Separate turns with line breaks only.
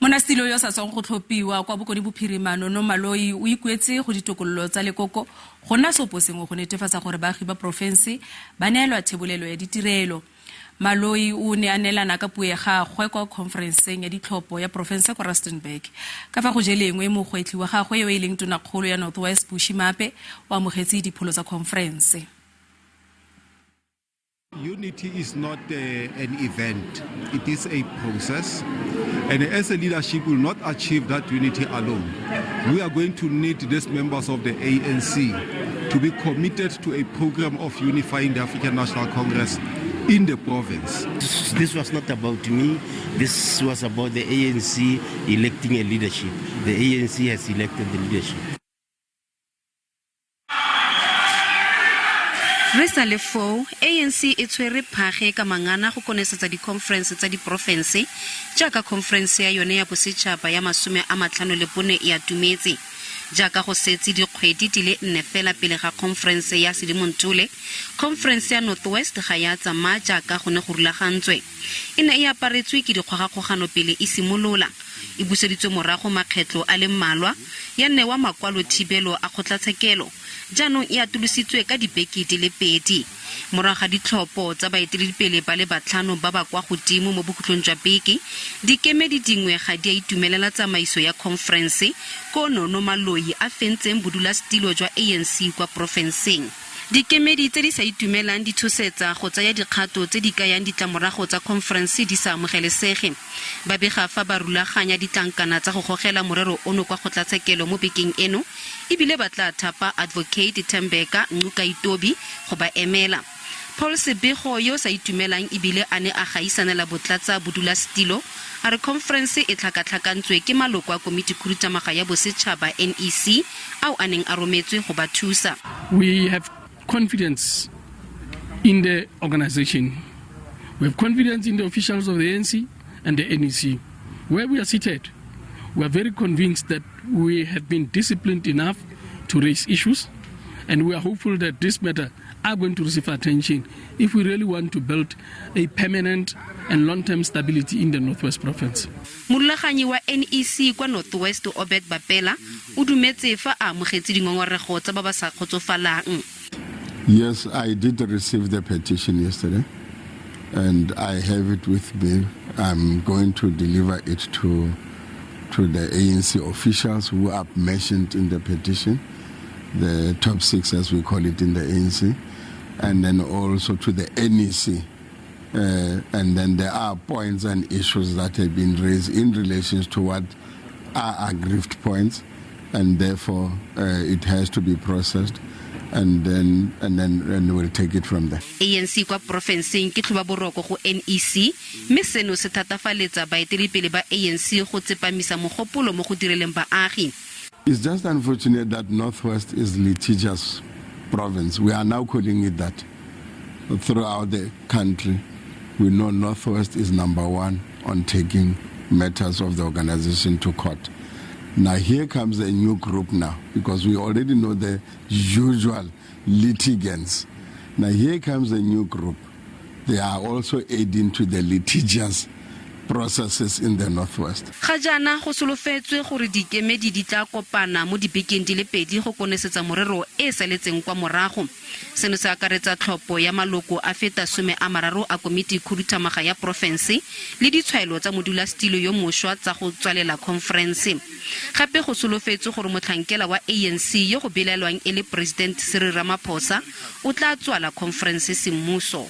Monnasetilo yo sa tswang go tlhopiwa kwa Bokone Bophirima Nono Maloyi o ikuetse go ditokololo tsa lekoko go nna seoposengwe go netefatsa gore baagi ba profense ba neelwa thebolelo ya ditirelo. Maloyi o ne a neelana ka puo ya gagwe kwa khonferenseng ya ditlhopo ya profense kwa Rustenburg. Ka fa go je lengwe mogwetlhi wa gagwe yo e leng Tonakgolo ya Bushy Maape o amogetse dipholo tsa khonferense.
Unity is not an event, it is a process, and as a leadership we will not achieve that unity alone. We are going to need these members of the ANC to be committed to a program of unifying the African National Congress in the province.
This was not about me, this was about the ANC electing a leadership. The ANC has elected the leadership.
Resa le fo ANC e tshwere phage ka mangana go konesetsa di conference tsa di profense jaaka conference ya yone ya bosetšhaba ya 54 ya tumetse jaaka go setse dikgwedi di le 4 fela pele ga conference ya Sedimonthole. Conference ya Northwest ga ya tsamaya jaaka go ne go rulagantswe e ne e aparetswe ke dikgogakgogano pele e simolola e buseditswe morago makgetlo a le mmalwa ya newa makwalo thibelo a kgotlatshekelo jaanong e atolositswe ka dibeke di le 2 morago ga ditlhopo tsa baeteledipele ba le batlhano ba ba kwa godimo mo bokhutlong jwa beke dikemedi dingwe ga di a itumelela tsamaiso ya conference ko Nono Maloyi a fentseng Monnasetilo jwa ANC kwa profenseng. Dikemedi tse di sa itumelang di tshosetsa go tsaya dikgato tse di kayang ditlamorago tsa conference di sa amogelesege. Ba bega fa ba rulaganya ditlankana tsa go gogela morero ono kwa kgotlatshekelo mo bekeng eno ebile ba tla thapa advocate Thembeka Ncukaitobi go ba emela. Paul Sebego yo sa itumelang ebile a ne a gaisanela botlatsa Monnasetilo a re conference e tlhakatlhakantswe ke maloko a komiti khurutamaga ya bosetšhaba NEC ao a neng a rometswe go ba thusa.
We have confidence in the organization. We have confidence in the officials of the ANC and the NEC. Where we are seated, we are very convinced that we have been disciplined enough to raise issues, and we are hopeful that this matter are going to receive attention if we really want to build a permanent and long-term stability in the Northwest Province.
Morulaganyi wa NEC kwa Northwest Obed Bapela o dumetse fa a amogetse dingongorego tsa ba ba sa khotsofalang.
Yes, I did receive the petition yesterday, and I have it with me. I'm going to deliver it to the ANC officials who are mentioned in the petition, the top 6 as we call it in the ANC, and then also to the NEC. And then there are points and issues that have been raised in relation to what are aggrieved points, and therefore it has to be processed. And then we'll take it from there.
ANC kwa profenseng ke tlhoba boroko go NEC mme seno se thatafaletsa baeteledipele ba ANC go tsepamisa mogopolo mo go direleng baagi.
It's just unfortunate that Northwest is litigious province. We are now calling it that. Throughout the country, we know Northwest is #1 on taking matters of the organization to court. Now here comes a new group now, because we already know the usual litigants. Now here comes a new group. They are also aiding to the litigious processes in the Northwest.
Ga jana go solofetswe gore dikemedi di tla kopana mo dibekeng di le 2 go konesetsa morero e saletseng kwa morago. Seno se akaretsa tlhopho ya maloko a feta 30 a komiti khurutamaga ya profense le ditshwaelo tsa Monnasetilo yo mošwa tsa go tswalela conference. Gape go solofetswe gore motlhankela wa ANC yo go belelwang e le President Cyril Ramaphosa o tla tswala conference semmuso.